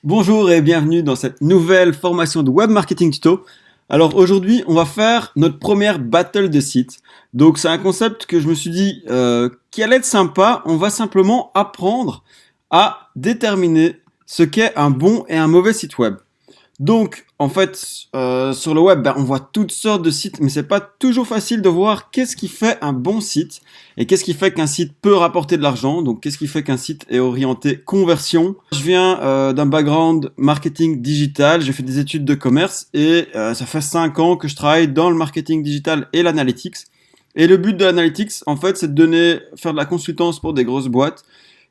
Bonjour et bienvenue dans cette nouvelle formation de Web Marketing Tuto. Alors aujourd'hui, on va faire notre première battle de site. Donc c'est un concept que je me suis dit qui allait être sympa. On va simplement apprendre à déterminer ce qu'est un bon et un mauvais site web. Donc, en fait, sur le web, on voit toutes sortes de sites, mais c'est pas toujours facile de voir qu'est-ce qui fait un bon site et qu'est-ce qui fait qu'un site peut rapporter de l'argent. Donc, qu'est-ce qui fait qu'un site est orienté conversion. Je viens d'un background marketing digital, j'ai fait des études de commerce et ça fait 5 ans que je travaille dans le marketing digital et l'analytics. Et le but de l'analytics, en fait, c'est de faire de la consultance pour des grosses boîtes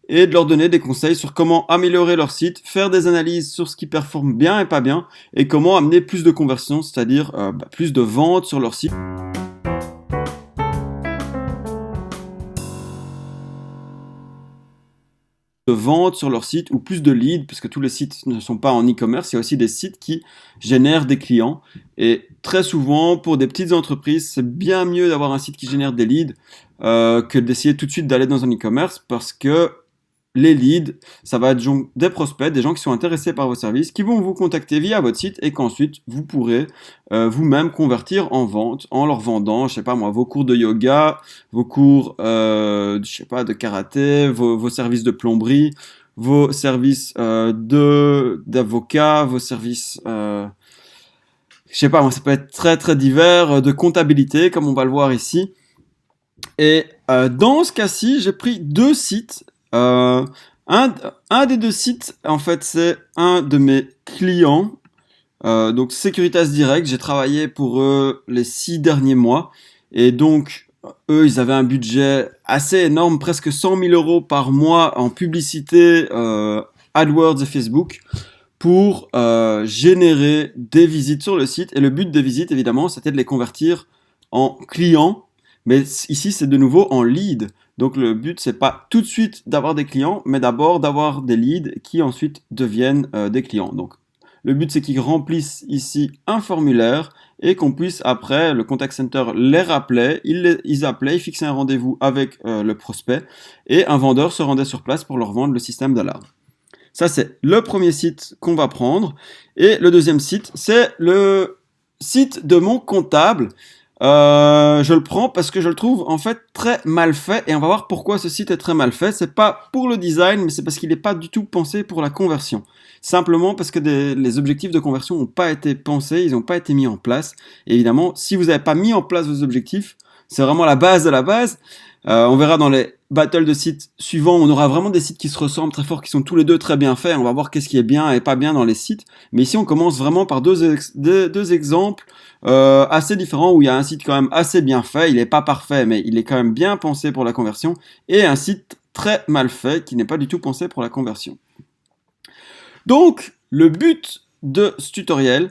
et de leur donner des conseils sur comment améliorer leur site, faire des analyses sur ce qui performe bien et pas bien, et comment amener plus de conversions, c'est-à-dire plus de ventes sur leur site. De ventes sur leur site ou plus de leads, parce que tous les sites ne sont pas en e-commerce, il y a aussi des sites qui génèrent des clients. Et très souvent, pour des petites entreprises, c'est bien mieux d'avoir un site qui génère des leads que d'essayer tout de suite d'aller dans un e-commerce, parce que les leads, ça va être des prospects, des gens qui sont intéressés par vos services, qui vont vous contacter via votre site et qu'ensuite vous pourrez vous-même convertir en vente en leur vendant, je sais pas moi, vos cours de yoga, vos cours, je sais pas, de karaté, vos services de plomberie, vos services d'avocat, vos services, je sais pas moi, ça peut être très très divers, de comptabilité comme on va le voir ici. Et dans ce cas-ci, j'ai pris deux sites. Un des deux sites, en fait, c'est un de mes clients. Donc Securitas Direct, j'ai travaillé pour eux les 6 derniers mois. Et donc, eux, ils avaient un budget assez énorme, presque 100 000 euros par mois en publicité, AdWords et Facebook, pour générer des visites sur le site. Et le but des visites, évidemment, c'était de les convertir en clients. Mais ici, c'est de nouveau en lead. Donc le but, c'est pas tout de suite d'avoir des clients, mais d'abord d'avoir des leads qui ensuite deviennent des clients. Donc le but, c'est qu'ils remplissent ici un formulaire et qu'on puisse après, le contact center les rappelait, ils appelaient, ils fixaient un rendez-vous avec le prospect et un vendeur se rendait sur place pour leur vendre le système d'alarme. Ça, c'est le premier site qu'on va prendre. Et le deuxième site, c'est le site de mon comptable. Je le prends parce que je le trouve en fait très mal fait et on va voir pourquoi ce site est très mal fait. C'est pas pour le design, mais c'est parce qu'il n'est pas du tout pensé pour la conversion. Simplement parce que les objectifs de conversion n'ont pas été pensés, ils n'ont pas été mis en place. Et évidemment, si vous n'avez pas mis en place vos objectifs, c'est vraiment la base de la base. On verra dans les battles de sites suivants, on aura vraiment des sites qui se ressemblent très fort, qui sont tous les deux très bien faits. On va voir qu'est-ce qui est bien et pas bien dans les sites. Mais ici, on commence vraiment par deux exemples assez différents où il y a un site quand même assez bien fait. Il n'est pas parfait, mais il est quand même bien pensé pour la conversion. Et un site très mal fait qui n'est pas du tout pensé pour la conversion. Donc, le but de ce tutoriel,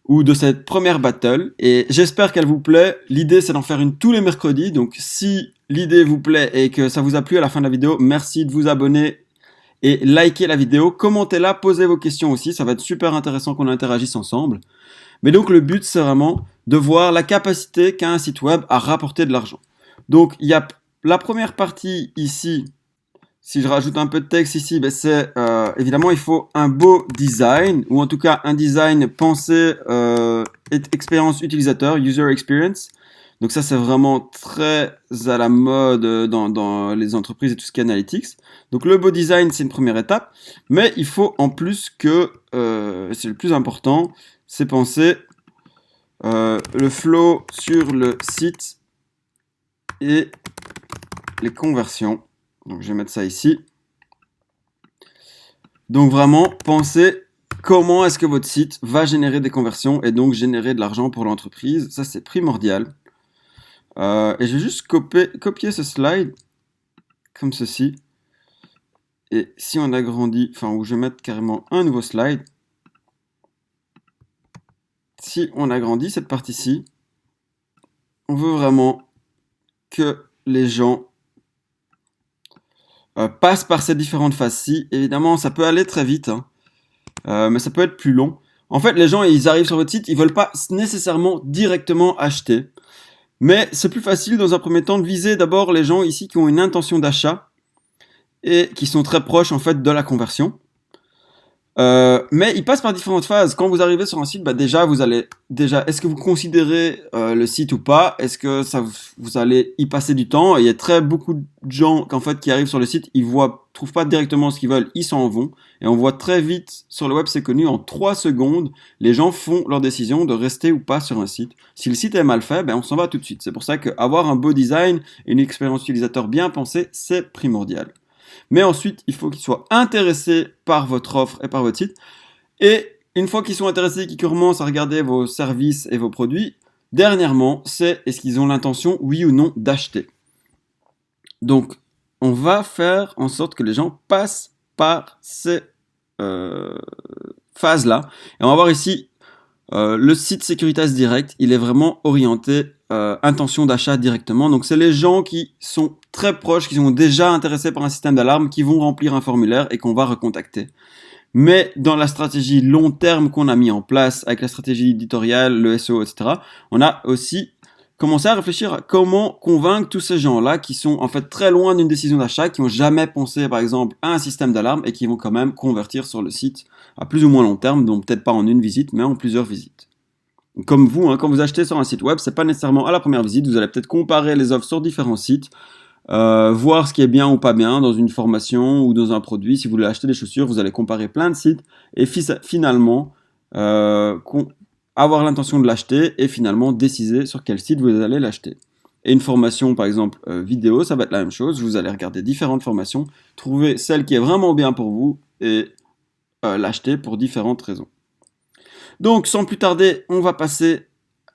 ou de cette première battle, et j'espère qu'elle vous plaît. L'idée, c'est d'en faire une tous les mercredis, donc si l'idée vous plaît et que ça vous a plu à la fin de la vidéo, merci de vous abonner et liker la vidéo, commentez-la, posez vos questions aussi, ça va être super intéressant qu'on interagisse ensemble. Mais donc le but, c'est vraiment de voir la capacité qu'a un site web à rapporter de l'argent. Donc il y a la première partie ici. Si je rajoute un peu de texte ici, c'est évidemment il faut un beau design, ou en tout cas un design pensé expérience utilisateur, user experience. Donc ça c'est vraiment très à la mode dans les entreprises et tout ce qui est analytics. Donc le beau design c'est une première étape, mais il faut en plus que, c'est le plus important, c'est penser le flow sur le site et les conversions. Donc je vais mettre ça ici. Donc vraiment, pensez comment est-ce que votre site va générer des conversions et donc générer de l'argent pour l'entreprise. Ça, c'est primordial. Et je vais juste copier ce slide comme ceci. Et si on agrandit, où je vais mettre carrément un nouveau slide. Si on agrandit cette partie-ci, on veut vraiment que les gens passe par ces différentes phases-ci. Évidemment, ça peut aller très vite, mais ça peut être plus long. En fait, les gens, ils arrivent sur votre site, ils veulent pas nécessairement directement acheter. Mais c'est plus facile dans un premier temps de viser d'abord les gens ici qui ont une intention d'achat et qui sont très proches en fait de la conversion. Mais il passe par différentes phases. Quand vous arrivez sur un site, déjà, est-ce que vous considérez le site ou pas? Est-ce que vous allez y passer du temps? Et il y a beaucoup de gens qui arrivent sur le site, trouvent pas directement ce qu'ils veulent, ils s'en vont. Et on voit très vite sur le web, c'est connu, en 3 secondes, les gens font leur décision de rester ou pas sur un site. Si le site est mal fait, on s'en va tout de suite. C'est pour ça qu'avoir un beau design et une expérience utilisateur bien pensée, c'est primordial. Mais ensuite, il faut qu'ils soient intéressés par votre offre et par votre site. Et une fois qu'ils sont intéressés, qu'ils commencent à regarder vos services et vos produits, dernièrement, c'est est-ce qu'ils ont l'intention, oui ou non, d'acheter. Donc, on va faire en sorte que les gens passent par ces phases-là. Et on va voir ici le site Securitas Direct, il est vraiment orienté intention d'achat directement. Donc c'est les gens qui sont très proches, qui sont déjà intéressés par un système d'alarme, qui vont remplir un formulaire et qu'on va recontacter. Mais dans la stratégie long terme qu'on a mis en place, avec la stratégie éditoriale, le SEO, etc., on a aussi commencé à réfléchir à comment convaincre tous ces gens-là qui sont en fait très loin d'une décision d'achat, qui n'ont jamais pensé par exemple à un système d'alarme et qui vont quand même convertir sur le site à plus ou moins long terme, donc peut-être pas en une visite, mais en plusieurs visites. Comme vous, quand vous achetez sur un site web, c'est pas nécessairement à la première visite, vous allez peut-être comparer les offres sur différents sites, voir ce qui est bien ou pas bien dans une formation ou dans un produit. Si vous voulez acheter des chaussures, vous allez comparer plein de sites et finalement avoir l'intention de l'acheter et finalement décider sur quel site vous allez l'acheter. Et une formation, par exemple, vidéo, ça va être la même chose. Vous allez regarder différentes formations, trouver celle qui est vraiment bien pour vous et l'acheter pour différentes raisons. Donc, sans plus tarder, on va passer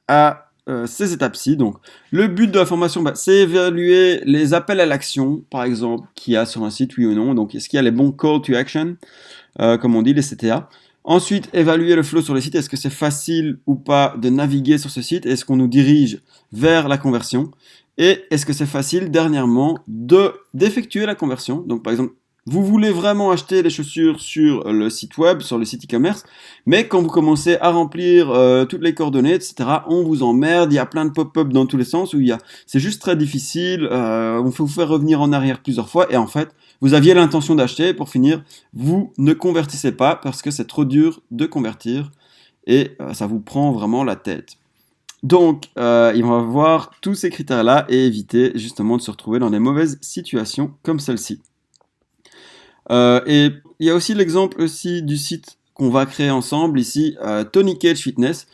à ces étapes-ci. Donc, le but de la formation, c'est évaluer les appels à l'action, par exemple, qu'il y a sur un site, oui ou non. Donc, est-ce qu'il y a les bons call to action, comme on dit, les CTA. Ensuite, évaluer le flow sur le site. Est-ce que c'est facile ou pas de naviguer sur ce site? Est-ce qu'on nous dirige vers la conversion? Et est-ce que c'est facile, dernièrement, d'effectuer la conversion? Donc, par exemple, vous voulez vraiment acheter les chaussures sur le site web, sur le site e-commerce, mais quand vous commencez à remplir toutes les coordonnées, etc., on vous emmerde, il y a plein de pop-up dans tous les sens, c'est juste très difficile, on faut vous faire revenir en arrière plusieurs fois, et en fait, vous aviez l'intention d'acheter, et pour finir, vous ne convertissez pas parce que c'est trop dur de convertir, et ça vous prend vraiment la tête. Donc, il va voir tous ces critères-là et éviter justement de se retrouver dans des mauvaises situations comme celle-ci. Et il y a aussi l'exemple aussi du site qu'on va créer ensemble ici, Tony Cage Fitness.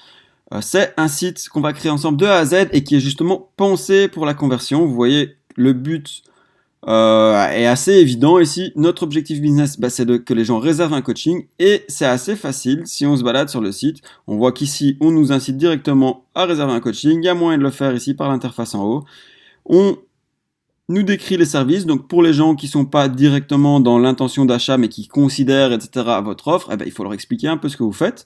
C'est un site qu'on va créer ensemble de A à Z et qui est justement pensé pour la conversion. Vous voyez, le but est assez évident ici. Notre objectif business, c'est que les gens réservent un coaching et c'est assez facile. Si on se balade sur le site, on voit qu'ici, on nous incite directement à réserver un coaching. Il y a moyen de le faire ici par l'interface en haut. On nous décrit les services, donc pour les gens qui sont pas directement dans l'intention d'achat mais qui considèrent, etc., votre offre, il faut leur expliquer un peu ce que vous faites.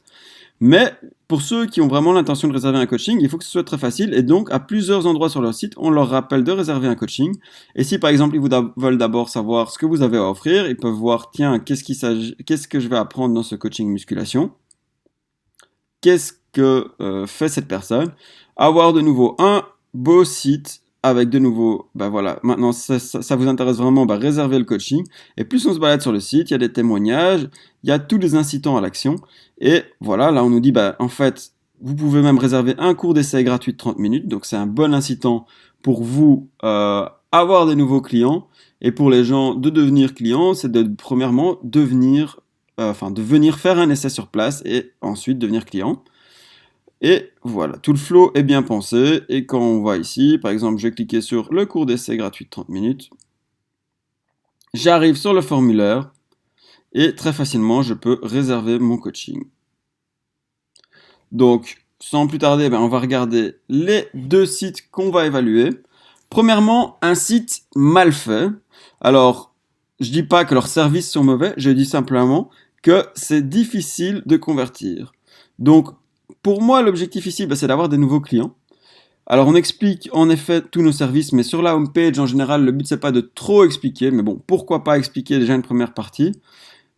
Mais pour ceux qui ont vraiment l'intention de réserver un coaching, il faut que ce soit très facile et donc à plusieurs endroits sur leur site, on leur rappelle de réserver un coaching. Et si par exemple ils veulent d'abord savoir ce que vous avez à offrir, ils peuvent voir, tiens, qu'est-ce que je vais apprendre dans ce coaching musculation? Qu'est-ce que fait cette personne? Avoir de nouveau un beau site avec de nouveau, maintenant ça vous intéresse vraiment, réservez le coaching. Et plus on se balade sur le site, il y a des témoignages, il y a tous les incitants à l'action. Et voilà, là on nous dit, en fait, vous pouvez même réserver un cours d'essai gratuit de 30 minutes. Donc c'est un bon incitant pour vous avoir des nouveaux clients. Et pour les gens de devenir clients, c'est premièrement de venir faire un essai sur place et ensuite devenir client. Et voilà, tout le flow est bien pensé. Et quand on va ici, par exemple, je vais cliquer sur le cours d'essai gratuit de 30 minutes. J'arrive sur le formulaire et très facilement, je peux réserver mon coaching. Donc, sans plus tarder, on va regarder les 2 sites qu'on va évaluer. Premièrement, un site mal fait. Alors, je dis pas que leurs services sont mauvais, je dis simplement que c'est difficile de convertir. Donc, pour moi, l'objectif ici, c'est d'avoir des nouveaux clients. Alors, on explique en effet tous nos services, mais sur la homepage, en général, le but, c'est pas de trop expliquer. Mais bon, pourquoi pas expliquer déjà une première partie?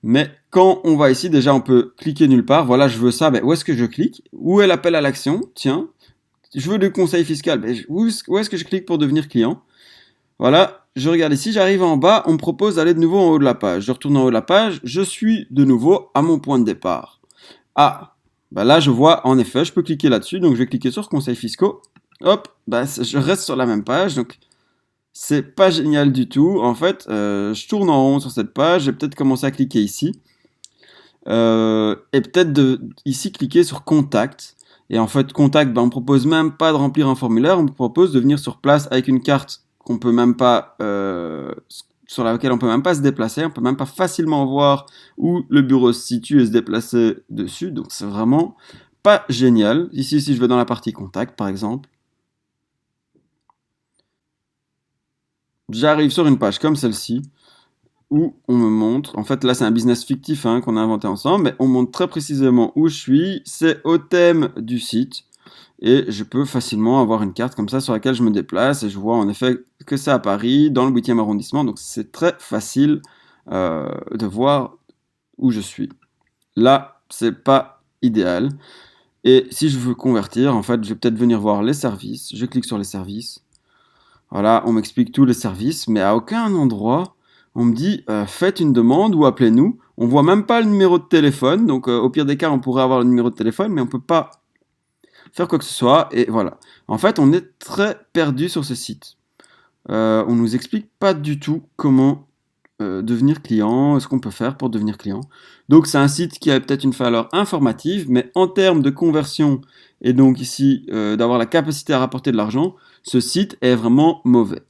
Mais quand on va ici, déjà, on peut cliquer nulle part. Voilà, je veux ça. Où est-ce que je clique? Où est l'appel à l'action? Tiens, je veux du conseil fiscal. Où est-ce que je clique pour devenir client? Voilà, je regarde ici, j'arrive en bas, on me propose d'aller de nouveau en haut de la page. Je retourne en haut de la page, je suis de nouveau à mon point de départ. Ah, bah là je vois, en effet, je peux cliquer là-dessus, donc je vais cliquer sur conseils fiscaux. Hop, bah je reste sur la même page, donc c'est pas génial du tout. En fait, je tourne en rond sur cette page, je vais peut-être commencer à cliquer ici. Et peut-être ici cliquer sur contact. Et en fait, contact, bah, on ne propose même pas de remplir un formulaire, on propose de venir sur place avec une carte qu'on peut même pas, sur laquelle on peut même pas se déplacer, on peut même pas facilement voir où le bureau se situe et se déplacer dessus. Donc c'est vraiment pas génial. Ici, si je vais dans la partie contact, par exemple, j'arrive sur une page comme celle-ci où on me montre, en fait là c'est un business fictif hein, qu'on a inventé ensemble, mais on montre très précisément où je suis, c'est au thème du site, et je peux facilement avoir une carte comme ça sur laquelle je me déplace, et je vois en effet que c'est à Paris, dans le 8e arrondissement, donc c'est très facile de voir où je suis. Là, c'est pas idéal, et si je veux convertir, en fait, je vais peut-être venir voir les services, je clique sur les services, voilà, on m'explique tous les services, mais à aucun endroit on me dit faites une demande ou appelez-nous. On voit même pas le numéro de téléphone, donc au pire des cas on pourrait avoir le numéro de téléphone, mais on peut pas faire quoi que ce soit. Et voilà. En fait, on est très perdu sur ce site. On nous explique pas du tout comment devenir client, ce qu'on peut faire pour devenir client. Donc c'est un site qui a peut-être une valeur informative, mais en termes de conversion et donc ici d'avoir la capacité à rapporter de l'argent, ce site est vraiment mauvais.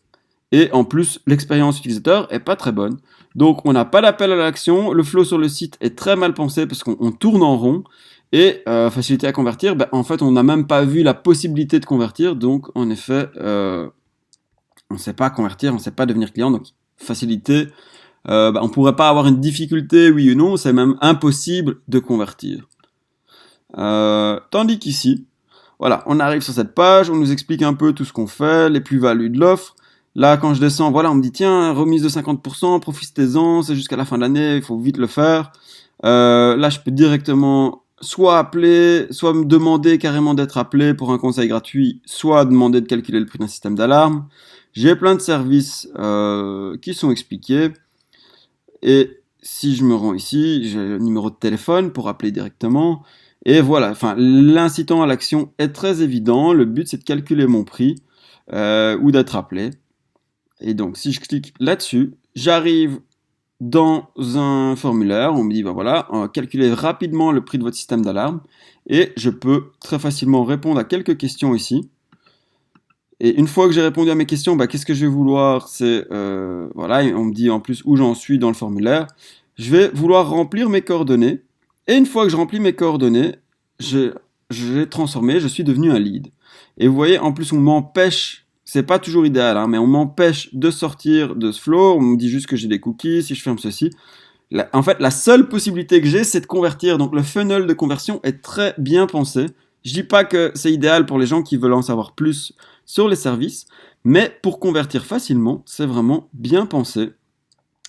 Et en plus, l'expérience utilisateur est pas très bonne. Donc, on n'a pas d'appel à l'action. Le flow sur le site est très mal pensé parce qu'on tourne en rond. Et facilité à convertir, ben, en fait, on n'a même pas vu la possibilité de convertir. Donc, en effet, on ne sait pas convertir, on ne sait pas devenir client. Donc, facilité, ben, on ne pourrait pas avoir une difficulté, oui ou non. C'est même impossible de convertir. Tandis qu'ici, voilà, on arrive sur cette page, on nous explique un peu tout ce qu'on fait, les plus-values de l'offre. Là, quand je descends, voilà, on me dit tiens, remise de 50%, profitez-en, c'est jusqu'à la fin de l'année, il faut vite le faire. Là, je peux directement soit appeler, soit me demander carrément d'être appelé pour un conseil gratuit, soit demander de calculer le prix d'un système d'alarme. J'ai plein de services qui sont expliqués. Et si je me rends ici, j'ai le numéro de téléphone pour appeler directement. Et voilà, enfin, l'incitant à l'action est très évident. Le but, c'est de calculer mon prix ou d'être appelé. Et donc, si je clique là-dessus, j'arrive dans un formulaire. On me dit, ben voilà, calculez rapidement le prix de votre système d'alarme. Et je peux très facilement répondre à quelques questions ici. Et une fois que j'ai répondu à mes questions, bah, qu'est-ce que je vais vouloir? C'est, voilà, on me dit en plus où j'en suis dans le formulaire. Je vais vouloir remplir mes coordonnées. Et une fois que je remplis mes coordonnées, j'ai transformé, je suis devenu un lead. Et vous voyez, en plus, on m'empêche, c'est pas toujours idéal, hein, mais on m'empêche de sortir de ce flow. On me dit juste que j'ai des cookies, si je ferme ceci. En fait, la seule possibilité que j'ai, c'est de convertir. Donc, le funnel de conversion est très bien pensé. Je dis pas que c'est idéal pour les gens qui veulent en savoir plus sur les services, mais pour convertir facilement, c'est vraiment bien pensé.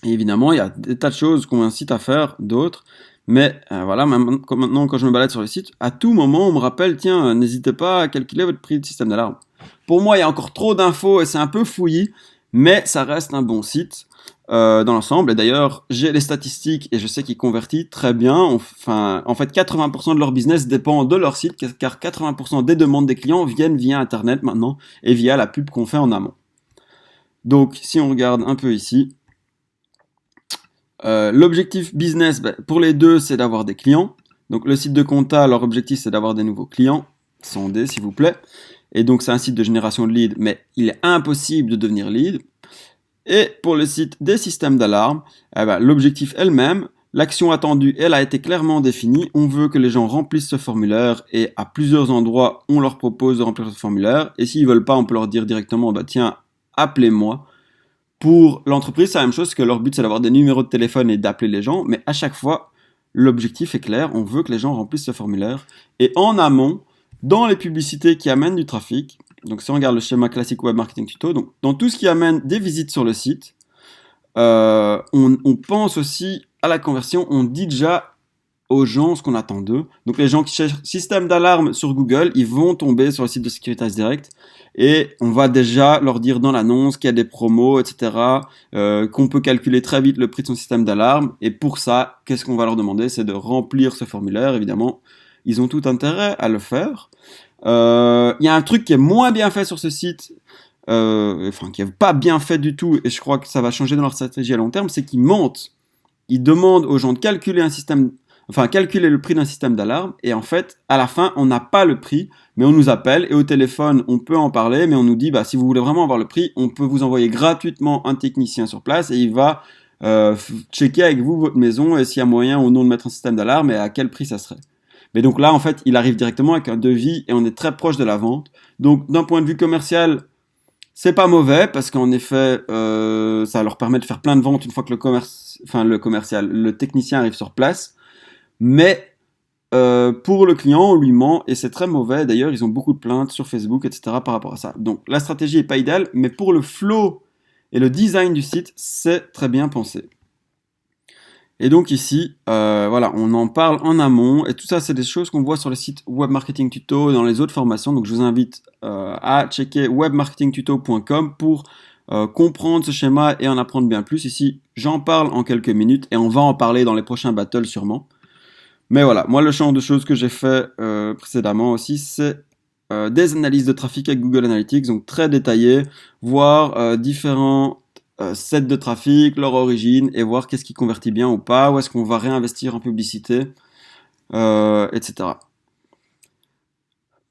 Et évidemment, il y a des tas de choses qu'on incite à faire, d'autres. Mais voilà, maintenant, quand je me balade sur le site, à tout moment, on me rappelle, tiens, n'hésitez pas à calculer votre prix de système d'alarme. Pour moi, il y a encore trop d'infos et c'est un peu fouillis, mais ça reste un bon site dans l'ensemble. Et d'ailleurs, j'ai les statistiques et je sais qu'ils convertissent très bien. Enfin, en fait, 80% de leur business dépend de leur site, car 80% des demandes des clients viennent via Internet maintenant et via la pub qu'on fait en amont. Donc, si on regarde un peu ici, l'objectif business, pour les deux, c'est d'avoir des clients. Donc, le site de compta, leur objectif, c'est d'avoir des nouveaux clients. Sondez, s'il vous plaît. Et donc, c'est un site de génération de leads, mais il est impossible de devenir lead. Et pour le site des systèmes d'alarme, l'objectif est le même. L'action attendue, elle a été clairement définie. On veut que les gens remplissent ce formulaire et à plusieurs endroits, on leur propose de remplir ce formulaire. Et s'ils veulent pas, on peut leur dire directement, tiens, appelez-moi. Pour l'entreprise, c'est la même chose, que leur but, c'est d'avoir des numéros de téléphone et d'appeler les gens. Mais à chaque fois, l'objectif est clair. On veut que les gens remplissent ce formulaire. Et en amont, dans les publicités qui amènent du trafic, donc si on regarde le schéma classique web marketing tuto, donc dans tout ce qui amène des visites sur le site, on pense aussi à la conversion. On dit déjà aux gens ce qu'on attend d'eux. Donc les gens qui cherchent système d'alarme sur Google, ils vont tomber sur le site de Securitas Direct et on va déjà leur dire dans l'annonce qu'il y a des promos, etc., qu'on peut calculer très vite le prix de son système d'alarme. Et pour ça, qu'est-ce qu'on va leur demander? C'est de remplir ce formulaire, évidemment. Ils ont tout intérêt à le faire. Il y a un truc qui est moins bien fait sur ce site, qui est pas bien fait du tout, et je crois que ça va changer dans leur stratégie à long terme, c'est qu'ils mentent. Ils demandent aux gens de calculer calculer le prix d'un système d'alarme, et en fait, à la fin, on n'a pas le prix, mais on nous appelle, et au téléphone, on peut en parler, mais on nous dit, si vous voulez vraiment avoir le prix, on peut vous envoyer gratuitement un technicien sur place, et il va checker avec vous votre maison, et s'il y a moyen ou non de mettre un système d'alarme, et à quel prix ça serait. Mais donc là, en fait, il arrive directement avec un devis, et on est très proche de la vente. Donc, d'un point de vue commercial, c'est pas mauvais, parce qu'en effet, ça leur permet de faire plein de ventes une fois que le technicien arrive sur place. Mais pour le client, on lui ment et c'est très mauvais. D'ailleurs, ils ont beaucoup de plaintes sur Facebook, etc. par rapport à ça. Donc la stratégie n'est pas idéale, mais pour le flow et le design du site, c'est très bien pensé. Et donc ici, on en parle en amont. Et tout ça, c'est des choses qu'on voit sur le site Web Marketing Tuto et dans les autres formations. Donc je vous invite à checker webmarketingtuto.com pour comprendre ce schéma et en apprendre bien plus. Ici, j'en parle en quelques minutes et on va en parler dans les prochains battles sûrement. Mais voilà, moi le genre de choses que j'ai fait précédemment aussi, c'est des analyses de trafic avec Google Analytics, donc très détaillées, voir différents sets de trafic, leur origine, et voir qu'est-ce qui convertit bien ou pas, où est-ce qu'on va réinvestir en publicité, etc.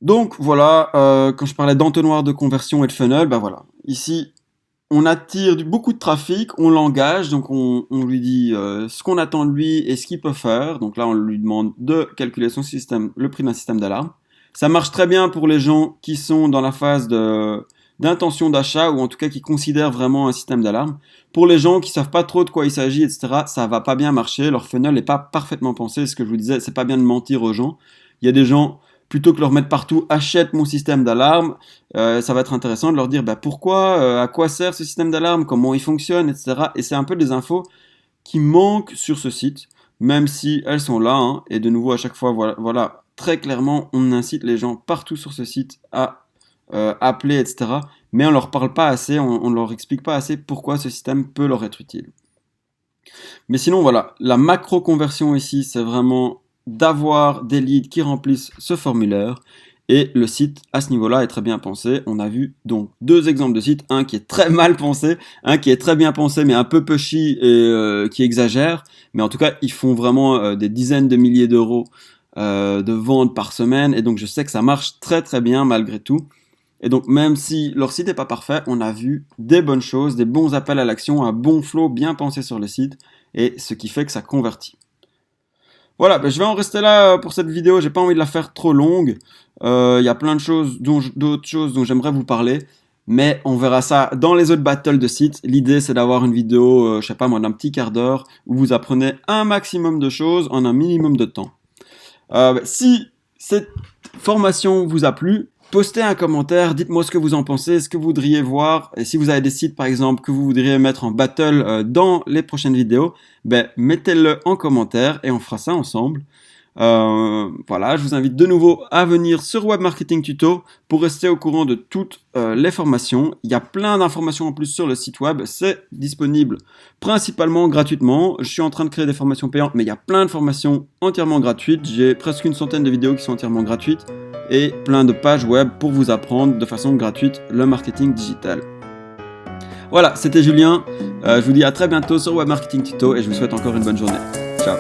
Donc voilà, quand je parlais d'entonnoir de conversion et de funnel, ici on attire beaucoup de trafic, on l'engage, donc on lui dit ce qu'on attend de lui et ce qu'il peut faire. Donc là, on lui demande de calculer le prix d'un système d'alarme. Ça marche très bien pour les gens qui sont dans la phase d'intention d'achat ou en tout cas qui considèrent vraiment un système d'alarme. Pour les gens qui savent pas trop de quoi il s'agit, etc., ça va pas bien marcher. Leur funnel n'est pas parfaitement pensé. Ce que je vous disais, c'est pas bien de mentir aux gens. Il y a des gens, plutôt que de leur mettre partout, achète mon système d'alarme, ça va être intéressant de leur dire pourquoi, à quoi sert ce système d'alarme, comment il fonctionne, etc. Et c'est un peu des infos qui manquent sur ce site, même si elles sont là. Hein, et de nouveau, à chaque fois, voilà, très clairement, on incite les gens partout sur ce site à appeler, etc. Mais on leur parle pas assez, on leur explique pas assez pourquoi ce système peut leur être utile. Mais sinon, voilà, la macro-conversion ici, c'est vraiment d'avoir des leads qui remplissent ce formulaire et le site à ce niveau-là est très bien pensé. On a vu donc deux exemples de sites, un qui est très mal pensé, un qui est très bien pensé mais un peu pushy et qui exagère, mais en tout cas ils font vraiment des dizaines de milliers d'euros de ventes par semaine et donc je sais que ça marche très très bien malgré tout. Et donc même si leur site n'est pas parfait, on a vu des bonnes choses, des bons appels à l'action, un bon flow bien pensé sur le site et ce qui fait que ça convertit. Voilà, je vais en rester là pour cette vidéo, j'ai pas envie de la faire trop longue. Il y a plein de choses, d'autres choses dont j'aimerais vous parler, mais on verra ça dans les autres battles de sites. L'idée c'est d'avoir une vidéo, je sais pas moi, d'un petit quart d'heure, où vous apprenez un maximum de choses en un minimum de temps. Si cette formation vous a plu, postez un commentaire, dites-moi ce que vous en pensez, ce que vous voudriez voir, et si vous avez des sites par exemple que vous voudriez mettre en battle dans les prochaines vidéos, mettez-le en commentaire et on fera ça ensemble. Voilà, je vous invite de nouveau à venir sur Web Marketing Tuto pour rester au courant de toutes les formations. Il y a plein d'informations en plus sur le site web, c'est disponible principalement gratuitement. Je suis en train de créer des formations payantes, mais il y a plein de formations entièrement gratuites. J'ai presque une centaine de vidéos qui sont entièrement gratuites et plein de pages web pour vous apprendre de façon gratuite le marketing digital. Voilà, c'était Julien. Je vous dis à très bientôt sur Web Marketing Tuto et je vous souhaite encore une bonne journée. Ciao.